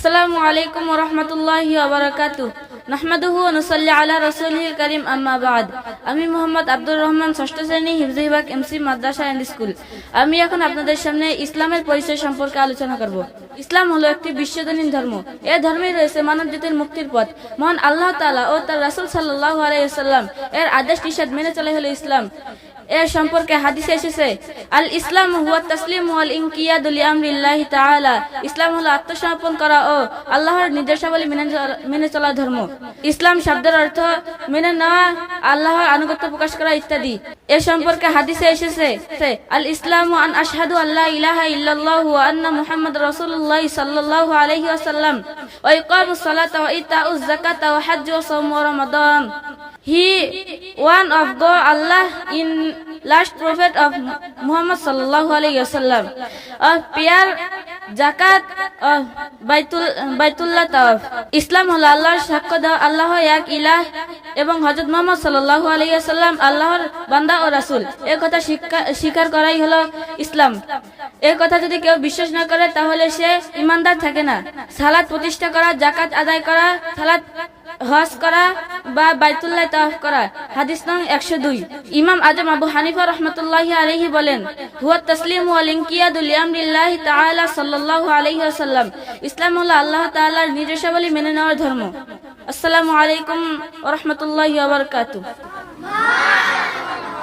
আসসালামু আলাইকুম ওয়া রাহমাতুল্লাহি ওয়া বারাকাতুহু নাহমাদুহু ওয়া নুসাল্লি আলা রাসূলিল কারীম আম্মা বা'দ। আমি মোহাম্মদ আব্দুর রহমান ষষ্ঠ শ্রেণী হিফজিবাগ এমসি মাদ্রাসা এন্ড স্কুল। আমি এখন আপনাদের সামনে ইসলামের পরিচয় সম্পর্কে আলোচনা করব। ইসলাম হলো একটি বিশ্বজনীন ধর্ম। এই ধর্মে রয়েছে মানব জাতির মুক্তির পথ। মহান আল্লাহ তাআলা ও তার রাসূল সাল্লাল্লাহু আলাইহি ওয়াসাল্লাম এর আদেশ নিষেধ মেনে চলা হলো ইসলাম। এর সম্পর্কে হাদিসে এসেছে, আল ইসলাম হুয়া তাসলিমু ওয়াল ইনকিয়াদু লিআমরিল্লাহি তাআলা। ইসলাম হলো আত্মসমর্পণ করা ও আল্লাহর নির্দেশাবলী মেনে চলা ধর্ম। ইসলাম শব্দের অর্থ মেনে নেওয়া, আল্লাহর আনুগত্য প্রকাশ করা ইত্যাদি। এর সম্পর্কে হাদিসে এসেছে, আল ইসলামু আন আশহাদু আল্লা ইলাহা ইল্লাল্লাহু ওয়া আন্না মুহাম্মাদুর রাসূলুল্লাহ সাল্লাল্লাহু আলাইহি ওয়াসাল্লাম ওয়া ইকামুস সালাতা ওয়া ইতাউজ যাকাতা ওয়া হজ্জ ওয়া সাওম ওয়া রমাদান। He, one of God, Allah, in last prophet of Muhammad sallallahu alayhi wasallam, of prayer, zakat, of Baitullah tawaf. ইসলাম হলো আল্লাহর সাক্ষ্য দেওয়া আল্লাহ এক ইলাহ এবং হযরত মুহাম্মদ সাল্লাল্লাহু আলাইহি ওয়াসাল্লাম আল্লাহর বান্দা ও রাসূল। এই কথা স্বীকার করাই হলো ইসলাম। এই কথা যদি কেউ বিশ্বাস না করে তাহলে সে ঈমানদার থাকে না। সালাত প্রতিষ্ঠা করা, যাকাত আদায় করা, সালাত হজ করা বা বাইতুল্লাহ তাওয়াফ করা। হাদিস নং 102। ইমাম আজম আবু হানিফা রাহমাতুল্লাহি আলাইহি বলেন, হুয়া তাসলিমু ওয়াল ইনকিয়াদু লিআমরিল্লাহি তাআলা সাল্লাল্লাহু আলাইহি ওয়াসাল্লাম। ইসলাম হলো আল্লাহ তাআলার নির্দেশাবলী মেনে নেওয়ার ধর্ম। আসসালামু আলাইকুম ওয়া রাহমাতুল্লাহি ওয়া বারাকাতুহু।